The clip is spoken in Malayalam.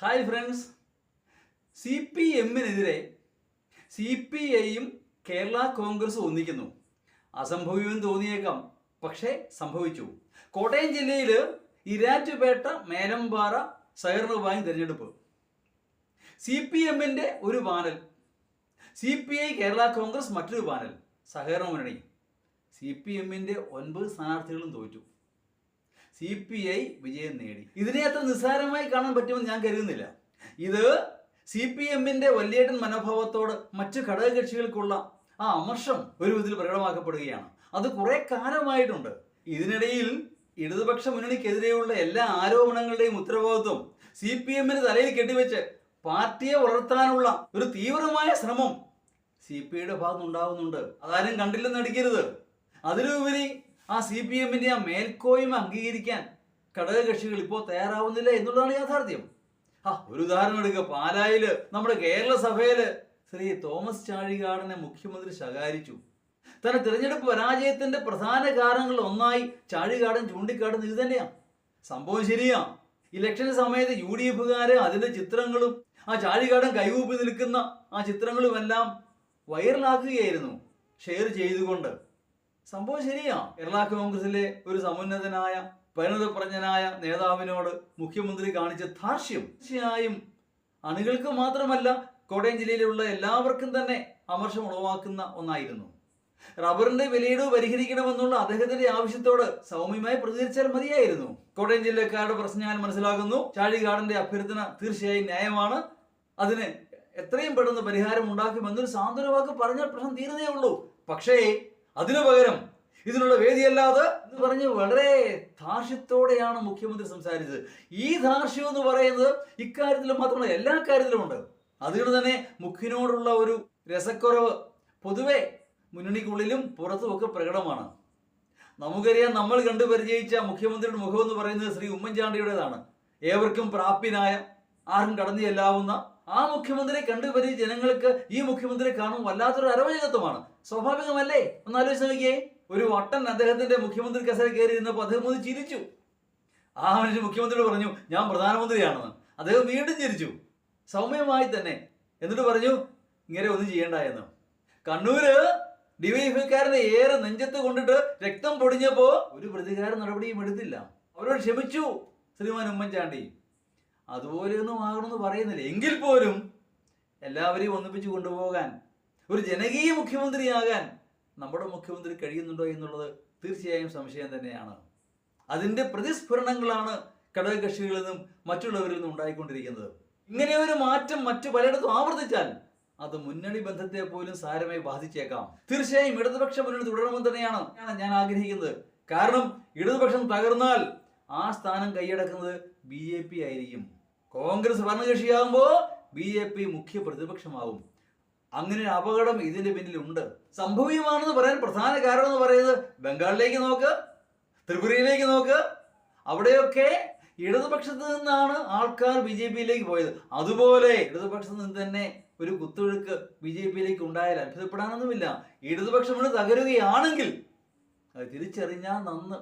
ഹായ് ഫ്രണ്ട്സ്, CPM-നെതിരെ CPI-യും കേരള കോൺഗ്രസും ഒന്നിക്കുന്നു. അസംഭവ്യമെന്ന് തോന്നിയേക്കാം, പക്ഷേ സംഭവിച്ചു. കോട്ടയം ജില്ലയിൽ ഇരാറ്റുപേട്ട മേലമ്പാറ സഹകരണ ബാങ്ക് തിരഞ്ഞെടുപ്പ്. CPM-ന്റെ ഒരു പാനൽ, CPI കേരള കോൺഗ്രസ് മറ്റൊരു പാനൽ, സഹകരണ മുന്നണി. CPM-ന്റെ 9 സ്ഥാനാർത്ഥികളും തോറ്റു. CPI വിജയം നേടി. ഇതിനെ അത്ര നിസ്സാരമായി കാണാൻ പറ്റുമെന്ന് ഞാൻ കരുതുന്നില്ല. ഇത് CPM-ന്റെ വലിയേട്ടൻ മനോഭാവത്തോട് മറ്റു ഘടകകക്ഷികൾക്കുള്ള ആ അമർഷം ഒരു വിധത്തിൽ പ്രകടമാക്കപ്പെടുകയാണ്. അത് കുറെ കാലമായിട്ടുണ്ട്. ഇതിനിടയിൽ ഇടതുപക്ഷ മുന്നണിക്കെതിരെയുള്ള എല്ലാ ആരോപണങ്ങളുടെയും ഉത്തരവാദിത്വം CPM-ന് തലയിൽ കെട്ടിവെച്ച് പാർട്ടിയെ വളർത്താനുള്ള ഒരു തീവ്രമായ ശ്രമം CPI-യുടെ ഭാഗത്തുനിന്നുണ്ടാവുന്നുണ്ട്. അതാരും കണ്ടില്ലെന്ന് നടിക്കരുത്. അതിലുപരി ആ CPM-ന്റെ ആ മേൽക്കോയ്മ അംഗീകരിക്കാൻ ഘടകകക്ഷികൾ ഇപ്പോൾ തയ്യാറാവുന്നില്ല എന്നുള്ളതാണ് യാഥാർത്ഥ്യം. ഒരു ഉദാഹരണം എടുക്കുക. പാലായില് നമ്മുടെ കേരള സഭയില് ശ്രീ തോമസ് ചാഴികാടനെ മുഖ്യമന്ത്രി ശകാരിച്ചു. തന്റെ തിരഞ്ഞെടുപ്പ് പരാജയത്തിന്റെ പ്രധാന കാരണങ്ങൾ ഒന്നായി ചാഴികാടൻ ചൂണ്ടിക്കാട്ടുന്നത് ഇത് തന്നെയാണ്. സംഭവം ശരിയാ. ഇലക്ഷൻ സമയത്ത് UDF-കാര് അതിന്റെ ചിത്രങ്ങളും ആ ചാഴികാടൻ കൈകൂപ്പി നിൽക്കുന്ന ആ ചിത്രങ്ങളുമെല്ലാം വൈറലാക്കുകയായിരുന്നു, ഷെയർ ചെയ്തുകൊണ്ട്. സംഭവം ശരിയാ. കേരള കോൺഗ്രസിലെ ഒരു സമുന്നതനായ പരിണതപ്രജ്ഞനായ നേതാവിനോട് മുഖ്യമന്ത്രി കാണിച്ച ധാർഷ്യം തീർച്ചയായും അണികൾക്ക് മാത്രമല്ല കോട്ടയം ജില്ലയിലുള്ള എല്ലാവർക്കും തന്നെ അമർഷം ഉളവാക്കുന്ന ഒന്നായിരുന്നു. റബ്ബറിന്റെ വിലയിടിവ് പരിഹരിക്കണമെന്നുള്ള അദ്ദേഹത്തിന്റെ ആവശ്യത്തോട് സൗമ്യമായി പ്രതികരിച്ചാൽ മതിയായിരുന്നു. കോട്ടയം ജില്ലക്കാരുടെ പ്രശ്നം ഞാൻ മനസ്സിലാക്കുന്നു. ചാഴികാടന്റെ അഭ്യർത്ഥന തീർച്ചയായും ന്യായമാണ്. അതിന് എത്രയും പെട്ടെന്ന് പരിഹാരം ഉണ്ടാക്കുമെന്നൊരു സാന്ത്വന വാക്ക് പറഞ്ഞാൽ പ്രശ്നം തീരുന്നേ ഉള്ളൂ. പക്ഷേ അതിനു പകരം ഇതിനുള്ള വേദിയല്ലാതെ എന്ന് പറഞ്ഞ് വളരെ ധാർഷ്ട്യത്തോടെയാണ് മുഖ്യമന്ത്രി സംസാരിച്ചത്. ഈ ധാർഷ്യം എന്ന് പറയുന്നത് ഇക്കാര്യത്തിലും മാത്രമല്ല, എല്ലാ കാര്യത്തിലും ഉണ്ട്. അതുകൊണ്ട് തന്നെ മുഖ്യനോടുള്ള ഒരു രസക്കുറവ് പൊതുവെ മുന്നണിക്കുള്ളിലും പുറത്തുമൊക്കെ പ്രകടമാണ്. നമുക്കറിയാം, നമ്മൾ കണ്ടു പരിചയിച്ച മുഖ്യമന്ത്രിയുടെ മുഖം എന്ന് പറയുന്നത് ശ്രീ ഉമ്മൻചാണ്ടിയുടേതാണ്. ഏവർക്കും പ്രാപ്യനായ, ആരും കടന്നു ചെല്ലാവുന്ന ആ മുഖ്യമന്ത്രിയെ കണ്ടുപരിചയ ജനങ്ങൾക്ക് ഈ മുഖ്യമന്ത്രിയെ കാണുമ്പോൾ വല്ലാത്തൊരു അരവചകത്വമാണ്. സ്വാഭാവികമല്ലേ? ഒന്ന് ആലോചിച്ച് നോക്കിയേ. ഒരു വട്ടൻ അദ്ദേഹത്തിന്റെ മുഖ്യമന്ത്രി കസേര കയറി ഇരുന്നപ്പോൾ അദ്ദേഹം ഒന്ന് ചിരിച്ചു. ആ മനുഷ്യൻ മുഖ്യമന്ത്രിയോട് പറഞ്ഞു, ഞാൻ പ്രധാനമന്ത്രിയാണെന്ന്. അദ്ദേഹം വീണ്ടും ചിരിച്ചു, സൗമ്യമായി തന്നെ. എന്നിട്ട് പറഞ്ഞു, ഇങ്ങനെ ഒന്നും ചെയ്യണ്ട എന്ന്. കണ്ണൂര് DYFI-ക്കാരനെ ഏറെ നെഞ്ചത്ത് കൊണ്ടിട്ട് രക്തം പൊടിഞ്ഞപ്പോ ഒരു പ്രതികാര നടപടിയും എടുത്തില്ല. അവരോട് ക്ഷമിച്ചു ശ്രീമാൻ ഉമ്മൻചാണ്ടി. അതുപോലെയൊന്നും ആകണമെന്ന് പറയുന്നില്ല. എങ്കിൽ പോലും എല്ലാവരെയും ഒന്നിപ്പിച്ചു കൊണ്ടുപോകാൻ, ഒരു ജനകീയ മുഖ്യമന്ത്രിയാകാൻ നമ്മുടെ മുഖ്യമന്ത്രി കഴിയുന്നുണ്ടോ എന്നുള്ളത് തീർച്ചയായും സംശയം തന്നെയാണ്. അതിന്റെ പ്രതിസ്ഫുരണങ്ങളാണ് ഘടകകക്ഷികളിൽ നിന്നും മറ്റുള്ളവരിൽ നിന്നും ഉണ്ടായിക്കൊണ്ടിരിക്കുന്നത്. ഇങ്ങനെ ഒരു മാറ്റം മറ്റു പലയിടത്തും ആവർത്തിച്ചാൽ അത് മുന്നണി ബന്ധത്തെ പോലും സാരമായി ബാധിച്ചേക്കാം. തീർച്ചയായും ഇടതുപക്ഷ മുന്നണി തുടരണമെന്ന് തന്നെയാണ് ഞാൻ ആഗ്രഹിക്കുന്നത്. കാരണം ഇടതുപക്ഷം തകർന്നാൽ ആ സ്ഥാനം കൈയടക്കുന്നത് BJP ആയിരിക്കും. കോൺഗ്രസ് ഭരണകക്ഷിയാകുമ്പോൾ BJP മുഖ്യ പ്രതിപക്ഷമാകും. അങ്ങനെ ഒരു അപകടം ഇതിന്റെ പിന്നിലുണ്ട്. സംഭവ്യമാണെന്ന് പറയാൻ പ്രധാന കാരണം എന്ന് പറയുന്നത് ബംഗാളിലേക്ക് നോക്ക്, ത്രിപുരയിലേക്ക് നോക്ക്. അവിടെയൊക്കെ ഇടതുപക്ഷത്ത് നിന്നാണ് ആൾക്കാർ BJP-യിലേക്ക് പോയത്. അതുപോലെ ഇടതുപക്ഷത്ത് നിന്ന് തന്നെ ഒരു കുത്തൊഴുക്ക് BJP-യിലേക്ക് ഉണ്ടായാൽ അത്ഭുതപ്പെടാനൊന്നുമില്ല. ഇടതുപക്ഷം തകരുകയാണെങ്കിൽ അത് തിരിച്ചറിഞ്ഞാൽ നന്ന്.